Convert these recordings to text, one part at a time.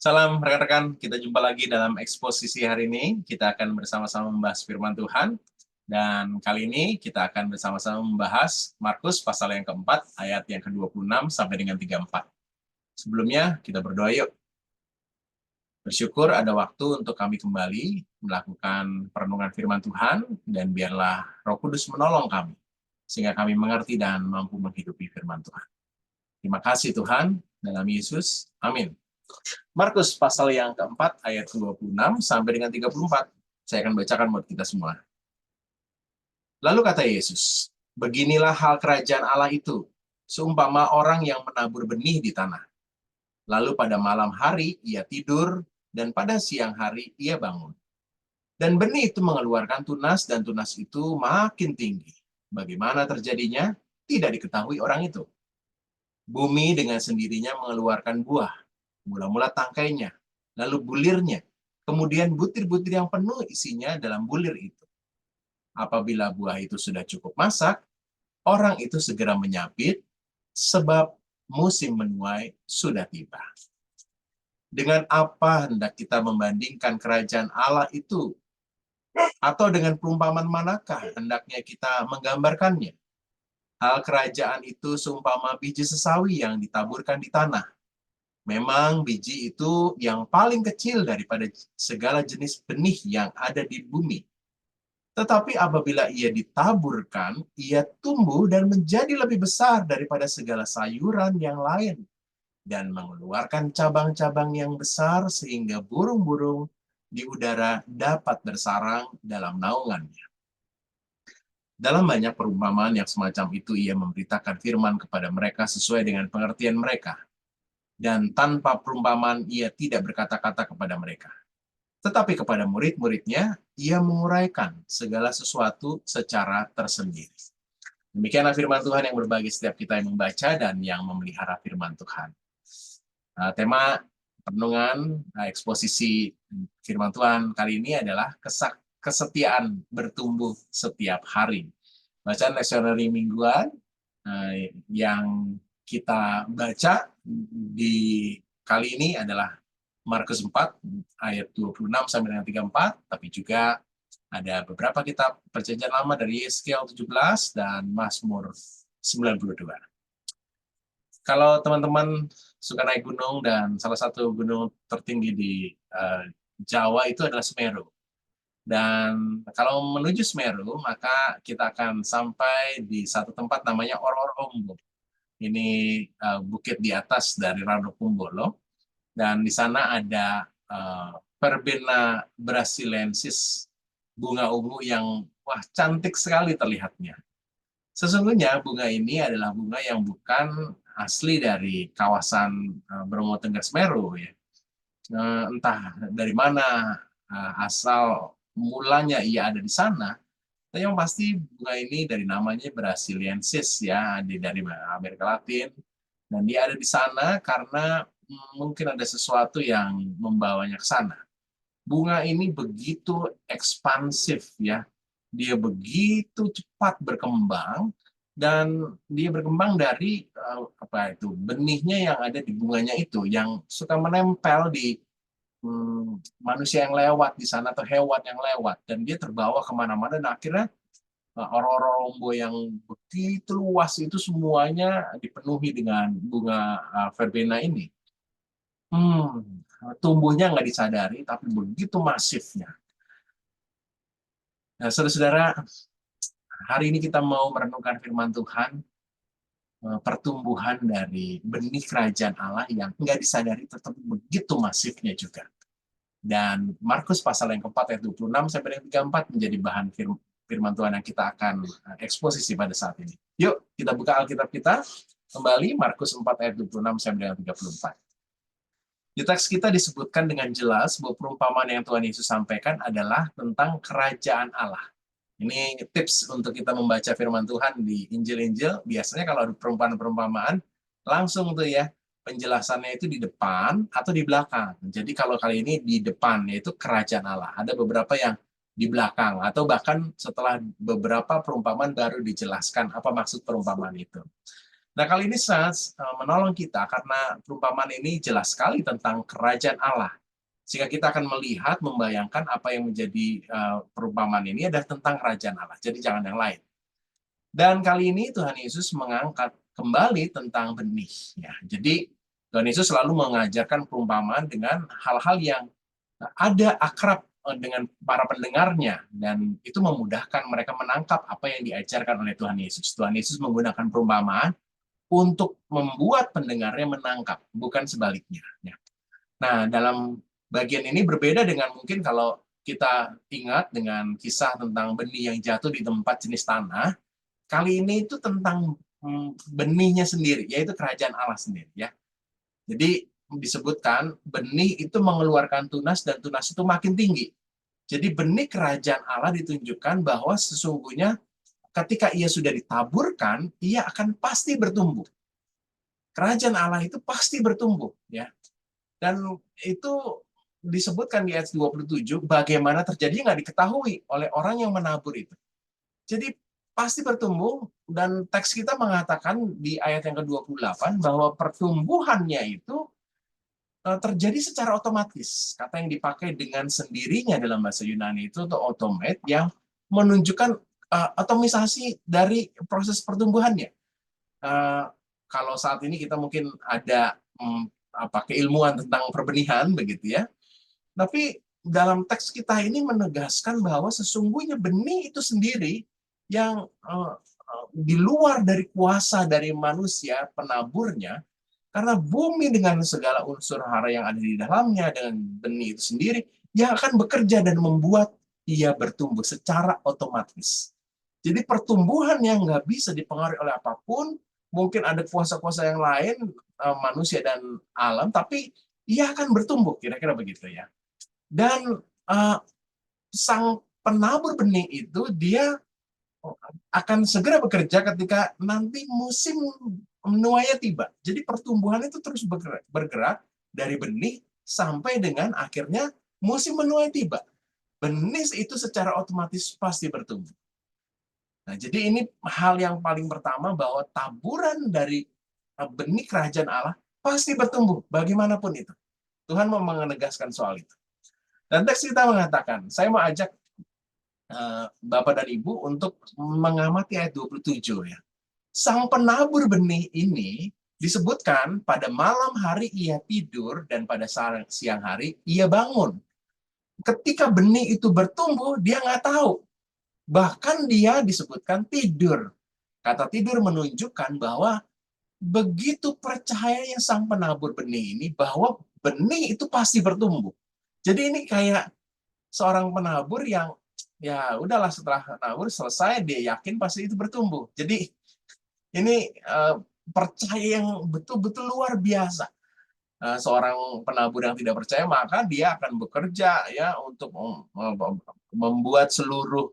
Salam rekan-rekan, kita jumpa lagi dalam eksposisi hari ini. Kita akan bersama-sama membahas firman Tuhan. Dan kali ini kita akan bersama-sama membahas Markus pasal yang keempat, ayat yang ke-26 sampai dengan 34. Sebelumnya kita berdoa yuk. Bersyukur ada waktu untuk kami kembali melakukan perenungan firman Tuhan, dan biarlah Roh Kudus menolong kami, sehingga kami mengerti dan mampu menghidupi firman Tuhan. Terima kasih Tuhan, dalam Yesus, amin. Markus pasal yang keempat, ayat 26 sampai dengan 34. Saya akan bacakan buat kita semua. Lalu kata Yesus, beginilah hal kerajaan Allah itu, seumpama orang yang menabur benih di tanah. Lalu pada malam hari ia tidur, dan pada siang hari ia bangun. Dan benih itu mengeluarkan tunas, dan tunas itu makin tinggi. Bagaimana terjadinya? Tidak diketahui orang itu. Bumi dengan sendirinya mengeluarkan buah, mula-mula tangkainya, lalu bulirnya, kemudian butir-butir yang penuh isinya dalam bulir itu. Apabila buah itu sudah cukup masak, orang itu segera menyapit, sebab musim menuai sudah tiba. Dengan apa hendak kita membandingkan kerajaan Allah itu? Atau dengan perumpamaan manakah hendaknya kita menggambarkannya? Hal kerajaan itu seumpama biji sesawi yang ditaburkan di tanah. Memang biji itu yang paling kecil daripada segala jenis benih yang ada di bumi. Tetapi apabila ia ditaburkan, ia tumbuh dan menjadi lebih besar daripada segala sayuran yang lain, dan mengeluarkan cabang-cabang yang besar sehingga burung-burung di udara dapat bersarang dalam naungannya. Dalam banyak perumpamaan yang semacam itu, ia memberitakan firman kepada mereka sesuai dengan pengertian mereka. Dan tanpa perumpamaan ia tidak berkata-kata kepada mereka. Tetapi kepada murid-muridnya, ia menguraikan segala sesuatu secara tersendiri. Demikianlah firman Tuhan yang berbagi setiap kita yang membaca dan yang memelihara firman Tuhan. Tema renungan eksposisi firman Tuhan kali ini adalah kesetiaan bertumbuh setiap hari. Bacaan leksionari mingguan yang kita baca di kali ini adalah Markus 4 ayat 26 sampai dengan 34, tapi juga ada beberapa kitab Perjanjian Lama dari Yeskiel 17 dan Mazmur 92. Kalau teman-teman suka naik gunung, dan salah satu gunung tertinggi di Jawa itu adalah Semeru. Dan kalau menuju Semeru, maka kita akan sampai di satu tempat namanya Ororombo. Ini bukit di atas dari Ranukumbolo. Dan di sana ada Verbena brasiliensis, bunga ungu yang cantik sekali terlihatnya. Sesungguhnya bunga ini adalah bunga yang bukan asli dari kawasan Bromo Tengger Semeru, ya. Entah dari mana asal mulanya ia ada di sana, tapi yang pasti bunga ini dari namanya brasiliensis, ya, dari Amerika Latin, dan dia ada di sana karena mungkin ada sesuatu yang membawanya ke sana. Bunga ini begitu ekspansif, ya. Dia begitu cepat berkembang, dan dia berkembang dari benihnya yang ada di bunganya itu, yang suka menempel di manusia yang lewat di sana atau hewan yang lewat, dan dia terbawa kemana-mana, dan akhirnya Ororombo yang begitu luas itu semuanya dipenuhi dengan bunga verbena ini. Tumbuhnya nggak disadari, tapi begitu masifnya. Nah, saudara-saudara, hari ini kita mau merenungkan firman Tuhan, pertumbuhan dari benih kerajaan Allah yang nggak disadari tetapi begitu masifnya juga. Dan Markus pasal yang keempat ayat 26 sampai dengan 34 menjadi bahan firman Tuhan yang kita akan eksposisi pada saat ini. Yuk, kita buka Alkitab kita kembali, Markus 4 ayat 26 sampai dengan 34. Di teks kita disebutkan dengan jelas bahwa perumpamaan yang Tuhan Yesus sampaikan adalah tentang kerajaan Allah. Ini tips untuk kita membaca firman Tuhan di Injil-Injil. Biasanya kalau ada perumpamaan-perumpamaan, langsung tuh ya, penjelasannya itu di depan atau di belakang. Jadi kalau kali ini di depan, yaitu kerajaan Allah. Ada beberapa yang di belakang, atau bahkan setelah beberapa perumpamaan baru dijelaskan apa maksud perumpamaan itu. Nah, kali ini saya menolong kita karena perumpamaan ini jelas sekali tentang kerajaan Allah. Sehingga kita akan melihat, membayangkan apa yang menjadi perumpamaan ini adalah tentang kerajaan Allah. Jadi jangan yang lain. Dan kali ini Tuhan Yesus mengangkat kembali tentang benih. Ya, jadi Tuhan Yesus selalu mengajarkan perumpamaan dengan hal-hal yang ada akrab dengan para pendengarnya, dan itu memudahkan mereka menangkap apa yang diajarkan oleh Tuhan Yesus. Tuhan Yesus menggunakan perumpamaan untuk membuat pendengarnya menangkap, bukan sebaliknya. Ya. Nah, dalam bagian ini berbeda dengan mungkin kalau kita ingat dengan kisah tentang benih yang jatuh di tempat jenis tanah. Kali ini itu tentang benihnya sendiri, yaitu kerajaan Allah sendiri. Ya. Jadi disebutkan benih itu mengeluarkan tunas dan tunas itu makin tinggi. Jadi benih kerajaan Allah ditunjukkan bahwa sesungguhnya ketika ia sudah ditaburkan, ia akan pasti bertumbuh. Kerajaan Allah itu pasti bertumbuh, ya. Dan itu disebutkan di ayat 27, bagaimana terjadi nggak diketahui oleh orang yang menabur itu. Jadi pasti bertumbuh, dan teks kita mengatakan di ayat yang ke-28 bahwa pertumbuhannya itu terjadi secara otomatis. Kata yang dipakai dengan sendirinya dalam bahasa Yunani itu atau automate, yang menunjukkan otomisasi dari proses pertumbuhannya. Kalau saat ini kita mungkin ada keilmuan tentang perbenihan begitu ya. Tapi dalam teks kita ini menegaskan bahwa sesungguhnya benih itu sendiri yang di luar dari kuasa dari manusia penaburnya, karena bumi dengan segala unsur hara yang ada di dalamnya dengan benih itu sendiri yang akan bekerja dan membuat ia bertumbuh secara otomatis. Jadi pertumbuhan yang nggak bisa dipengaruhi oleh apapun, mungkin ada kuasa-kuasa yang lain, manusia dan alam, tapi ia akan bertumbuh, kira-kira begitu ya. Dan sang penabur benih itu dia akan segera bekerja ketika nanti musim menuainya tiba. Jadi pertumbuhan itu terus bergerak dari benih sampai dengan akhirnya musim menuai tiba. Benih itu secara otomatis pasti bertumbuh. Nah, jadi ini hal yang paling pertama, bahwa taburan dari benih kerajaan Allah pasti bertumbuh, bagaimanapun itu. Tuhan mau menegaskan soal itu. Dan teks kita mengatakan, saya mau ajak Bapak dan Ibu untuk mengamati ayat 27 ya. Sang penabur benih ini disebutkan pada malam hari ia tidur dan pada siang hari ia bangun. Ketika benih itu bertumbuh, dia nggak tahu. Bahkan dia disebutkan tidur. Kata tidur menunjukkan bahwa begitu percayanya sang penabur benih ini bahwa benih itu pasti bertumbuh. Jadi ini kayak seorang penabur yang ya udahlah, setelah nabur selesai dia yakin pasti itu bertumbuh. Jadi ini percaya yang betul-betul luar biasa. Seorang penabur yang tidak percaya, maka dia akan bekerja ya untuk membuat seluruh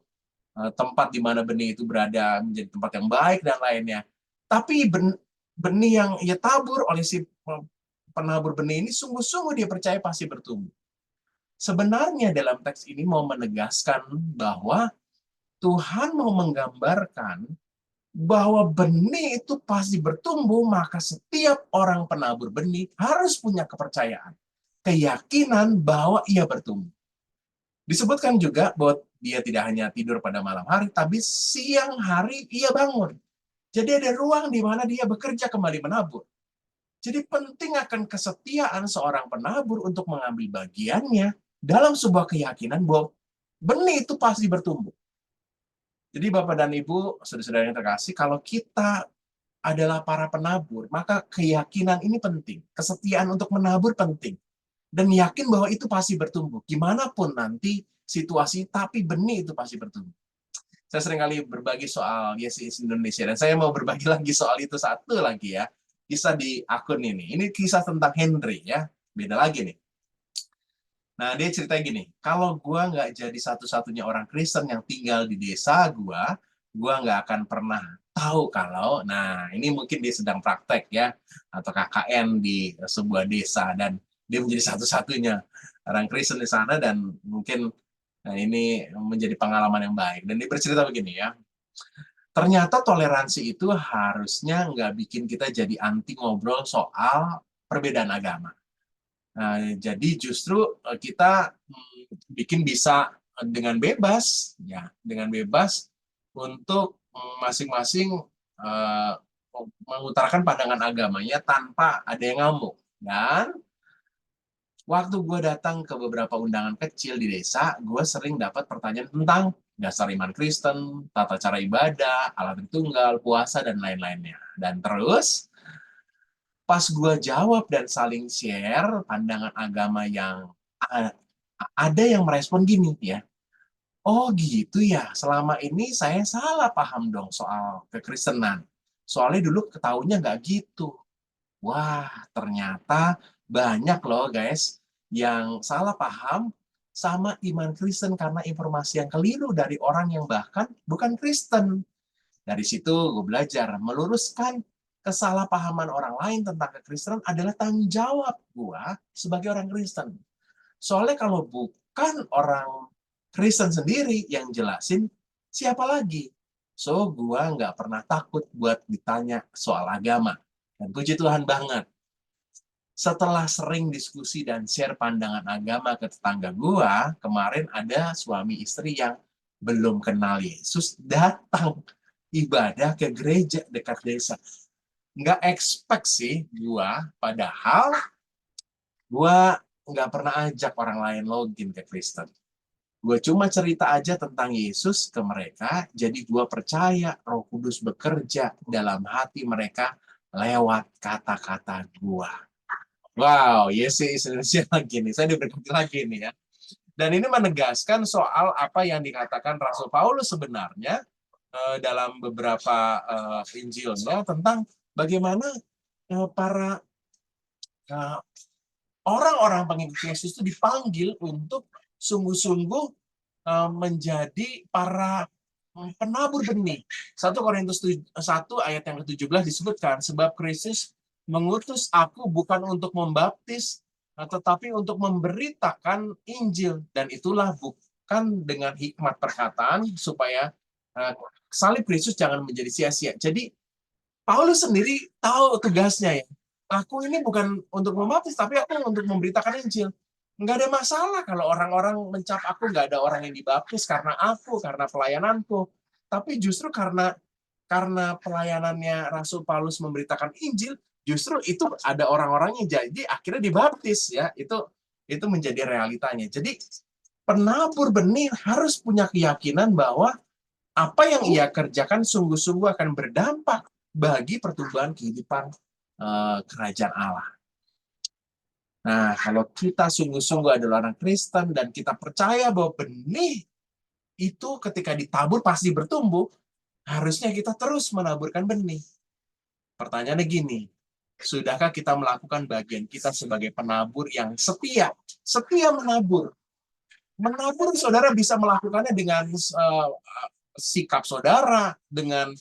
tempat di mana benih itu berada menjadi tempat yang baik dan lainnya. Tapi benih yang ia tabur oleh si penabur benih ini sungguh-sungguh dia percaya pasti bertumbuh. Sebenarnya dalam teks ini mau menegaskan bahwa Tuhan mau menggambarkan bahwa benih itu pasti bertumbuh, maka setiap orang penabur benih harus punya kepercayaan, keyakinan bahwa ia bertumbuh. Disebutkan juga bahwa dia tidak hanya tidur pada malam hari, tapi siang hari ia bangun. Jadi ada ruang di mana dia bekerja kembali menabur. Jadi penting akan kesetiaan seorang penabur untuk mengambil bagiannya dalam sebuah keyakinan bahwa benih itu pasti bertumbuh. Jadi Bapak dan Ibu, saudara-saudara yang terkasih, kalau kita adalah para penabur, maka keyakinan ini penting. Kesetiaan untuk menabur penting. Dan yakin bahwa itu pasti bertumbuh. Gimana pun nanti situasi, tapi benih itu pasti bertumbuh. Saya sering kali berbagi soal Yes is Indonesia, dan saya mau berbagi lagi soal itu satu lagi ya. Kisah di akun ini. Ini kisah tentang Henry ya. Beda lagi nih. Nah, dia cerita gini, kalau gue nggak jadi satu-satunya orang Kristen yang tinggal di desa gue nggak akan pernah tahu kalau, nah ini mungkin dia sedang praktek ya, atau KKN di sebuah desa, dan dia menjadi satu-satunya orang Kristen di sana, dan mungkin nah, ini menjadi pengalaman yang baik. Dan dia bercerita begini ya, Ternyata toleransi itu harusnya nggak bikin kita jadi anti ngobrol soal perbedaan agama. Nah, jadi justru kita bikin bisa dengan bebas, ya, dengan bebas untuk masing-masing mengutarakan pandangan agamanya tanpa ada yang ngamuk. Dan waktu gue datang ke beberapa undangan kecil di desa, gue sering dapat pertanyaan tentang dasar iman Kristen, tata cara ibadah, alat tunggal, puasa, dan lain-lainnya. Dan terus, pas gue jawab dan saling share pandangan agama yang ada yang merespon gini ya, oh gitu ya, selama ini saya salah paham dong soal kekristenan. Soalnya dulu ketahuinya nggak gitu. Wah, ternyata banyak loh guys yang salah paham sama iman Kristen karena informasi yang keliru dari orang yang bahkan bukan Kristen. Dari situ gue belajar meluruskan kesalahpahaman orang lain tentang kekristenan adalah tanggung jawab gue sebagai orang Kristen. Soalnya kalau bukan orang Kristen sendiri yang jelasin, siapa lagi? So, gue nggak pernah takut buat ditanya soal agama. Dan puji Tuhan banget, setelah sering diskusi dan share pandangan agama ke tetangga gua, kemarin ada suami istri yang belum kenal Yesus datang ibadah ke gereja dekat desa. Nggak expect sih gua, padahal gua nggak pernah ajak orang lain login ke Kristen. Gue cuma cerita aja tentang Yesus ke mereka, jadi gue percaya Roh Kudus bekerja dalam hati mereka lewat kata-kata gue. Wow, yes sih, Indonesia lagi nih. Saya diberkati lagi nih ya. Dan ini menegaskan soal apa yang dikatakan Rasul Paulus sebenarnya dalam beberapa Injilnya tentang bagaimana para orang-orang pengikut Yesus itu dipanggil untuk sungguh-sungguh menjadi para penabur benih. 1 Korintus 1 ayat yang ke-17 disebutkan, sebab Kristus mengutus aku bukan untuk membaptis, tetapi untuk memberitakan Injil. Dan itulah bukan dengan hikmat perkataan, supaya salib Kristus jangan menjadi sia-sia. Jadi, Paulus sendiri tahu tugasnya ya. Aku ini bukan untuk membaptis, tapi aku untuk memberitakan Injil. Nggak ada masalah kalau orang-orang mencap aku, nggak ada orang yang dibaptis karena aku, karena pelayananku. Tapi justru karena pelayanannya Rasul Paulus memberitakan Injil, justru itu ada orang-orang yang jadi akhirnya dibaptis ya. Itu menjadi realitanya. Jadi penabur benih harus punya keyakinan bahwa apa yang ia kerjakan sungguh-sungguh akan berdampak bagi pertumbuhan kehidupan kerajaan Allah. Nah, kalau kita sungguh-sungguh adalah orang Kristen dan kita percaya bahwa benih itu ketika ditabur pasti bertumbuh, harusnya kita terus menaburkan benih. Pertanyaannya gini, sudahkah kita melakukan bagian kita sebagai penabur yang setia? Setia menabur. Menabur, saudara bisa melakukannya dengan sikap saudara, dengan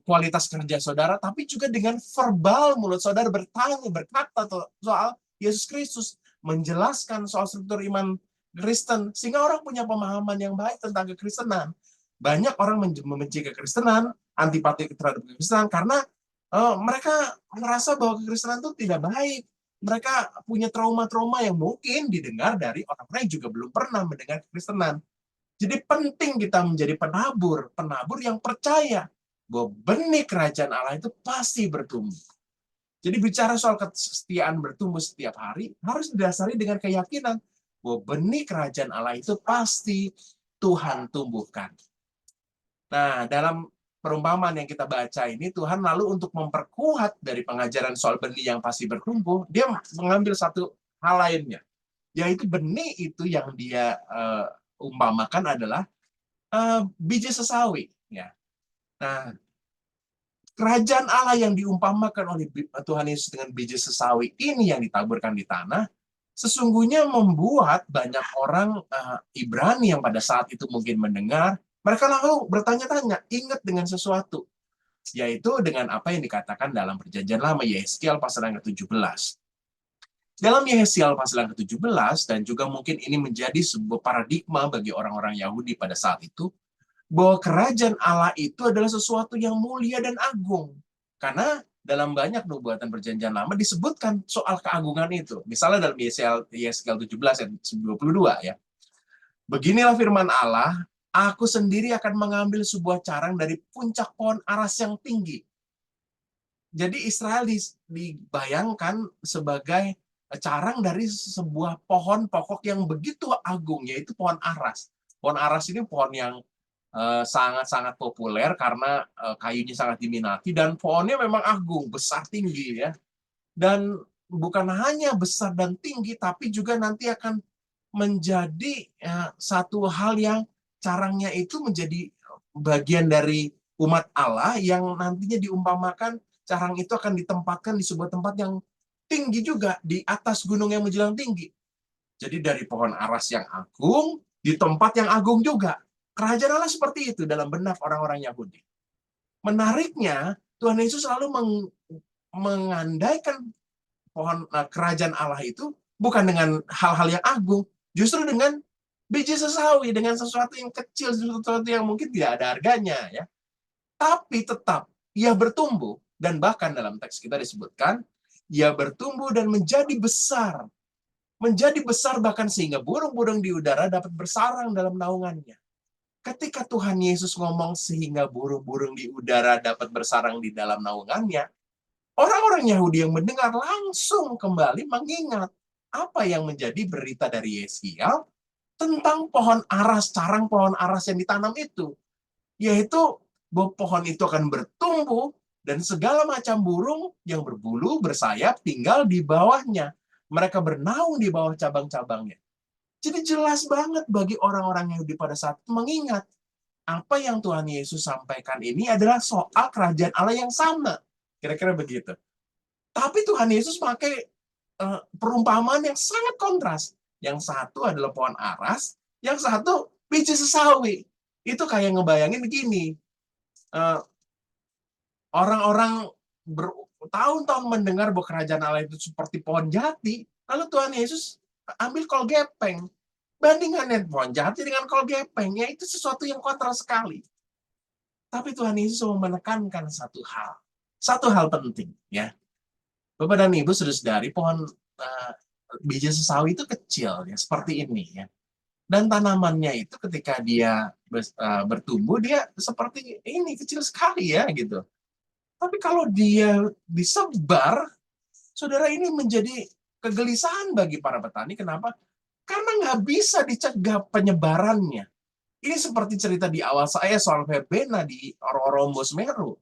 kualitas kerja saudara, tapi juga dengan verbal mulut saudara bertanya, berkata soal Yesus Kristus, menjelaskan soal struktur iman Kristen, sehingga orang punya pemahaman yang baik tentang kekristenan. Banyak orang membenci kekristenan, antipati terhadap kekristenan, karena mereka merasa bahwa kekristenan itu tidak baik. Mereka punya trauma-trauma yang mungkin didengar dari orang-orang yang juga belum pernah mendengar kekristenan. Jadi penting kita menjadi penabur, penabur yang percaya bahwa benih kerajaan Allah itu pasti bertumbuh. Jadi bicara soal kesetiaan bertumbuh setiap hari harus didasari dengan keyakinan bahwa benih kerajaan Allah itu pasti Tuhan tumbuhkan. Nah, dalam perumpamaan yang kita baca ini, Tuhan lalu untuk memperkuat dari pengajaran soal benih yang pasti bertumbuh, dia mengambil satu hal lainnya, yaitu benih itu yang dia umpamakan adalah biji sesawi. Ya. Nah, kerajaan Allah yang diumpamakan oleh Tuhan Yesus dengan biji sesawi ini yang ditaburkan di tanah, sesungguhnya membuat banyak orang Ibrani yang pada saat itu mungkin mendengar, mereka lalu bertanya-tanya, ingat dengan sesuatu, yaitu dengan apa yang dikatakan dalam Perjanjian Lama, Yehezkiel pasal yang ke-17. Dalam Yehezkiel pasal yang ke-17, dan juga mungkin ini menjadi sebuah paradigma bagi orang-orang Yahudi pada saat itu, bahwa kerajaan Allah itu adalah sesuatu yang mulia dan agung. Karena dalam banyak nubuatan perjanjian lama disebutkan soal keagungan itu. Misalnya dalam Yesaya 17 ayat 22 ya. Beginilah firman Allah, aku sendiri akan mengambil sebuah carang dari puncak pohon aras yang tinggi. Jadi Israel dibayangkan sebagai carang dari sebuah pohon pokok yang begitu agung, yaitu pohon aras. Pohon aras ini pohon yang sangat-sangat populer karena kayunya sangat diminati dan pohonnya memang agung, besar, tinggi ya. Dan bukan hanya besar dan tinggi, tapi juga nanti akan menjadi satu hal yang carangnya itu menjadi bagian dari umat Allah yang nantinya diumpamakan carang itu akan ditempatkan di sebuah tempat yang tinggi juga, di atas gunung yang menjulang tinggi. Jadi dari pohon aras yang agung, di tempat yang agung juga. Kerajaan Allah seperti itu dalam benak orang-orang Yahudi. Menariknya, Tuhan Yesus selalu mengandaikan kerajaan Allah itu bukan dengan hal-hal yang agung, justru dengan biji sesawi, dengan sesuatu yang kecil, sesuatu yang mungkin tidak ada harganya, ya. Tapi tetap ia bertumbuh, dan bahkan dalam teks kita disebutkan, ia bertumbuh dan menjadi besar. Menjadi besar bahkan sehingga burung-burung di udara dapat bersarang dalam naungannya. Ketika Tuhan Yesus ngomong sehingga burung-burung di udara dapat bersarang di dalam naungannya, orang-orang Yahudi yang mendengar langsung kembali mengingat apa yang menjadi berita dari Yeskiel tentang pohon aras, carang pohon aras yang ditanam itu. Yaitu bahwa pohon itu akan bertumbuh dan segala macam burung yang berbulu, bersayap tinggal di bawahnya. Mereka bernaung di bawah cabang-cabangnya. Jadi jelas banget bagi orang-orang Yahudi pada saat itu mengingat apa yang Tuhan Yesus sampaikan ini adalah soal kerajaan Allah yang sama. Kira-kira begitu. Tapi Tuhan Yesus pakai perumpamaan yang sangat kontras. Yang satu adalah pohon aras, yang satu biji sesawi. Itu kayak ngebayangin begini. Orang-orang bertahun-tahun mendengar bahwa kerajaan Allah itu seperti pohon jati, lalu Tuhan Yesus ambil kol gepeng. Bandingannya pohon jati dengan kol gepeng, ya itu sesuatu yang kontras sekali. Tapi Tuhan Yesus mau menekankan satu hal penting, ya. Bapak dan Ibu saudara-saudari, pohon biji sesawi itu kecil, ya, seperti ini, ya. Dan tanamannya itu ketika dia bertumbuh, dia seperti ini, kecil sekali, ya, gitu. Tapi kalau dia disebar, saudara, ini menjadi kegelisahan bagi para petani. Kenapa? Karena nggak bisa dicegah penyebarannya. Ini seperti cerita di awal saya soal verbena di Orombos Meru.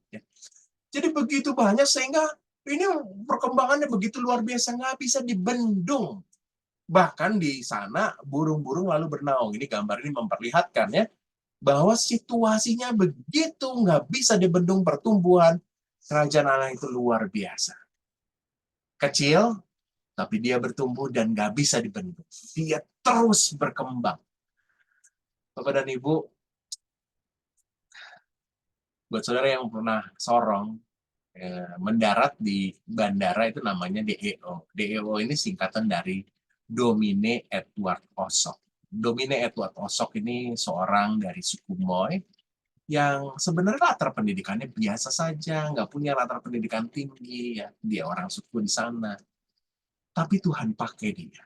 Jadi begitu banyak sehingga ini perkembangannya begitu luar biasa, nggak bisa dibendung. Bahkan di sana burung-burung lalu bernaung. Ini gambar ini memperlihatkan ya bahwa situasinya begitu nggak bisa dibendung pertumbuhan kerajaan Allah itu luar biasa. Kecil, tapi dia bertumbuh dan nggak bisa dibendung. Dia terus berkembang. Bapak dan Ibu, buat saudara yang pernah sorong, mendarat di bandara itu namanya DEO. DEO ini singkatan dari Domine Edward Osok. Domine Edward Osok ini seorang dari suku Moy yang sebenarnya latar pendidikannya biasa saja, nggak punya latar pendidikan tinggi, ya. Dia orang suku di sana. Tapi Tuhan pakai dia.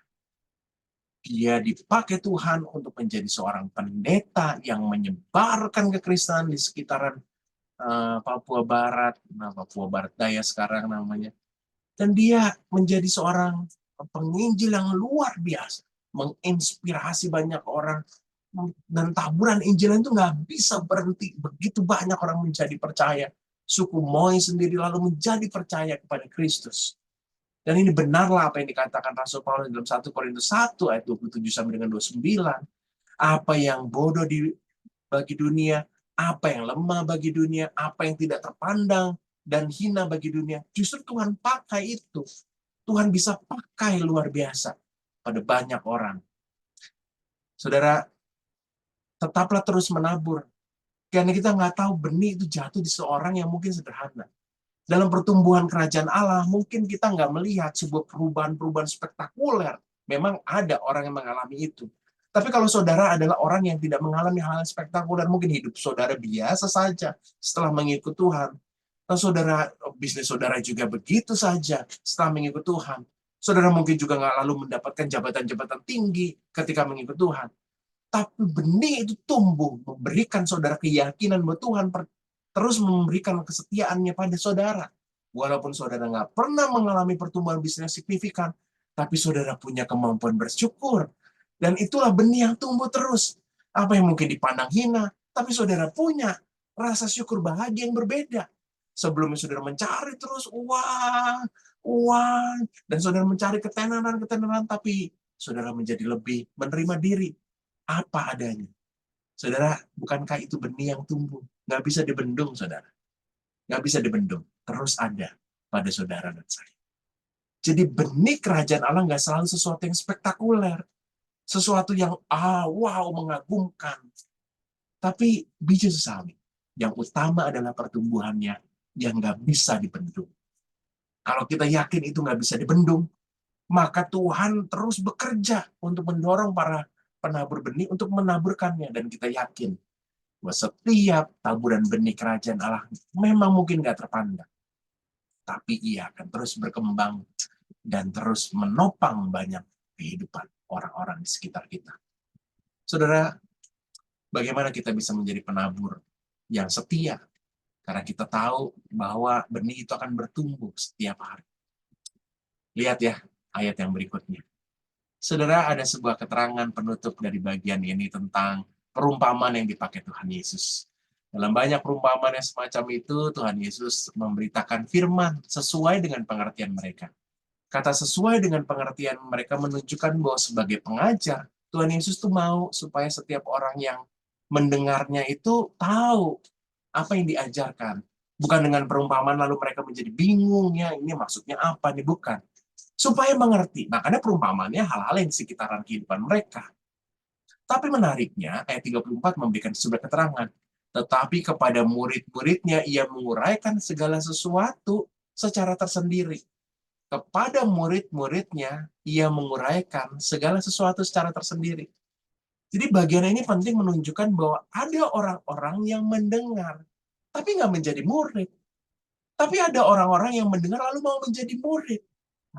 Dia dipakai Tuhan untuk menjadi seorang pendeta yang menyebarkan kekristenan di sekitaran Papua Barat, Papua Barat Daya sekarang namanya. Dan dia menjadi seorang penginjil yang luar biasa, menginspirasi banyak orang, dan taburan Injilan itu nggak bisa berhenti. Begitu banyak orang menjadi percaya. Suku Moy sendiri lalu menjadi percaya kepada Kristus. Dan ini benarlah apa yang dikatakan Rasul Paulus dalam 1 Korintus 1 ayat 27 sampai dengan 29. Apa yang bodoh bagi dunia, apa yang lemah bagi dunia, apa yang tidak terpandang dan hina bagi dunia, justru Tuhan pakai itu. Tuhan bisa pakai luar biasa pada banyak orang. Saudara, tetaplah terus menabur. Karena kita nggak tahu benih itu jatuh di seorang yang mungkin sederhana. Dalam pertumbuhan kerajaan Allah, mungkin kita nggak melihat sebuah perubahan-perubahan spektakuler. Memang ada orang yang mengalami itu. Tapi kalau saudara adalah orang yang tidak mengalami hal yang spektakuler, mungkin hidup saudara biasa saja setelah mengikut Tuhan. Dan saudara, bisnis saudara juga begitu saja setelah mengikut Tuhan. Saudara mungkin juga nggak lalu mendapatkan jabatan-jabatan tinggi ketika mengikut Tuhan. Tapi benih itu tumbuh, memberikan saudara keyakinan bahwa Tuhan terus memberikan kesetiaannya pada saudara. Walaupun saudara nggak pernah mengalami pertumbuhan bisnis signifikan, tapi saudara punya kemampuan bersyukur. Dan itulah benih yang tumbuh terus. Apa yang mungkin dipandang hina, tapi saudara punya rasa syukur bahagia yang berbeda. Sebelumnya saudara mencari terus uang, uang, dan saudara mencari ketenaran, tapi saudara menjadi lebih menerima diri apa adanya. Saudara, bukankah itu benih yang tumbuh? Nggak bisa dibendung, saudara. Nggak bisa dibendung. Terus ada pada saudara dan saya. Jadi benih kerajaan Allah nggak selalu sesuatu yang spektakuler. Sesuatu yang, wow, mengagumkan. Tapi biji sesami. Yang utama adalah pertumbuhannya yang nggak bisa dibendung. Kalau kita yakin itu nggak bisa dibendung, maka Tuhan terus bekerja untuk mendorong para penabur benih untuk menaburkannya. Dan kita yakin bahwa setiap taburan benih kerajaan Allah memang mungkin nggak terpandang, tapi ia akan terus berkembang dan terus menopang banyak kehidupan orang-orang di sekitar kita. Saudara, bagaimana kita bisa menjadi penabur yang setia? Karena kita tahu bahwa benih itu akan bertumbuh setiap hari. Lihat ya, ayat yang berikutnya. Saudara, ada sebuah keterangan penutup dari bagian ini tentang perumpamaan yang dipakai Tuhan Yesus. Dalam banyak perumpamaan yang semacam itu, Tuhan Yesus memberitakan firman sesuai dengan pengertian mereka. Kata sesuai dengan pengertian mereka menunjukkan bahwa sebagai pengajar, Tuhan Yesus tuh mau supaya setiap orang yang mendengarnya itu tahu apa yang diajarkan. Bukan dengan perumpamaan lalu mereka menjadi bingung, ya ini maksudnya apa nih, bukan. Supaya mengerti. Makanya perumpamaannya hal-hal yang di sekitaran kehidupan mereka. Tapi menariknya, ayat 34 memberikan sebuah keterangan. Tetapi kepada murid-muridnya ia menguraikan segala sesuatu secara tersendiri. Kepada murid-muridnya ia menguraikan segala sesuatu secara tersendiri. Jadi bagian ini penting menunjukkan bahwa ada orang-orang yang mendengar, tapi nggak menjadi murid. Tapi ada orang-orang yang mendengar lalu mau menjadi murid.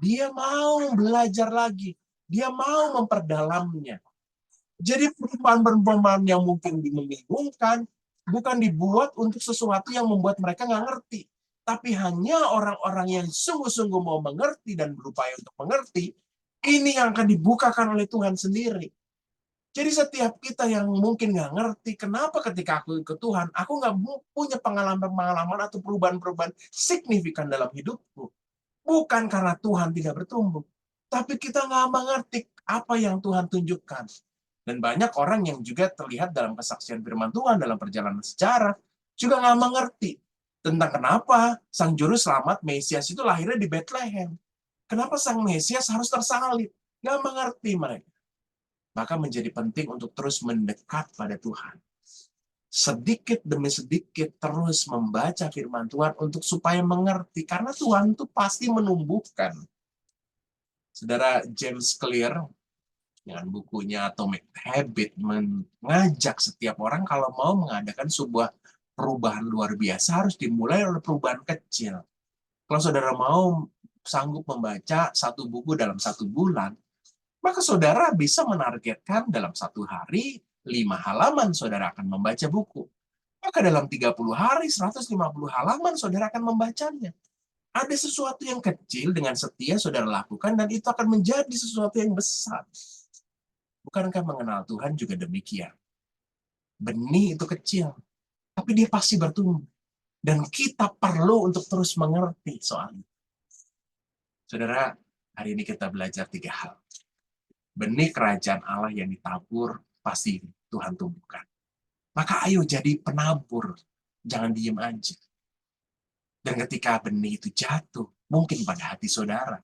Dia mau belajar lagi. Dia mau memperdalamnya. Jadi perumpamaan-perumpamaan yang mungkin membingungkan bukan dibuat untuk sesuatu yang membuat mereka nggak ngerti. Tapi hanya orang-orang yang sungguh-sungguh mau mengerti dan berupaya untuk mengerti, ini yang akan dibukakan oleh Tuhan sendiri. Jadi setiap kita yang mungkin nggak ngerti, kenapa ketika aku ikut Tuhan, aku nggak punya pengalaman-pengalaman atau perubahan-perubahan signifikan dalam hidupku. Bukan karena Tuhan tidak bertumbuh, tapi kita nggak mengerti apa yang Tuhan tunjukkan. Dan banyak orang yang juga terlihat dalam kesaksian firman Tuhan dalam perjalanan sejarah, juga nggak mengerti tentang kenapa Sang Juru Selamat Mesias itu lahirnya di Bethlehem. Kenapa Sang Mesias harus tersalib? Nggak mengerti mereka. Maka menjadi penting untuk terus mendekat pada Tuhan. Sedikit demi sedikit terus membaca firman Tuhan untuk supaya mengerti. Karena Tuhan itu pasti menumbuhkan. Saudara James Clear, dengan bukunya Atomic Habit, mengajak setiap orang kalau mau mengadakan sebuah perubahan luar biasa harus dimulai oleh perubahan kecil. Kalau saudara mau sanggup membaca satu buku dalam 1 bulan, maka saudara bisa menargetkan dalam 1 hari 5 halaman saudara akan membaca buku. Maka dalam 30 hari 150 halaman saudara akan membacanya. Ada sesuatu yang kecil dengan setia saudara lakukan dan itu akan menjadi sesuatu yang besar. Bukankah mengenal Tuhan juga demikian? Benih itu kecil, tapi dia pasti bertumbuh. Dan kita perlu untuk terus mengerti soal itu. Saudara, hari ini kita belajar 3 hal. Benih kerajaan Allah yang ditabur pasti Tuhan tumbuhkan. Maka ayo jadi penabur, jangan diem aja. Dan ketika benih itu jatuh, mungkin pada hati saudara,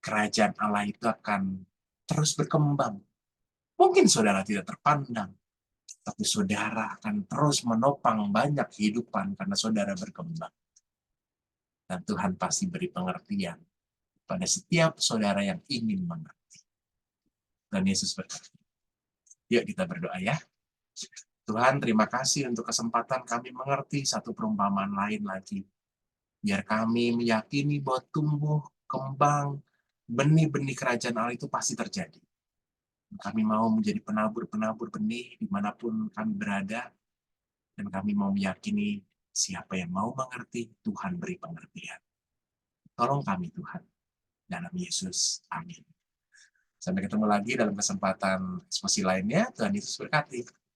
kerajaan Allah itu akan terus berkembang. Mungkin saudara tidak terpandang, tapi saudara akan terus menopang banyak kehidupan karena saudara berkembang. Dan Tuhan pasti beri pengertian pada setiap saudara yang ingin mengerti. Dan Yesus berkata, Yuk kita berdoa ya. Tuhan, terima kasih untuk kesempatan kami mengerti satu perumpamaan lain lagi. Biar kami meyakini bahwa tumbuh, kembang, benih-benih kerajaan Allah itu pasti terjadi. Kami mau menjadi penabur-penabur benih dimanapun kami berada, dan kami mau meyakini siapa yang mau mengerti, Tuhan beri pengertian. Tolong kami Tuhan, dalam Yesus. Amin. Sampai ketemu lagi dalam kesempatan eksposi lainnya. Tuhan Yesus berkati.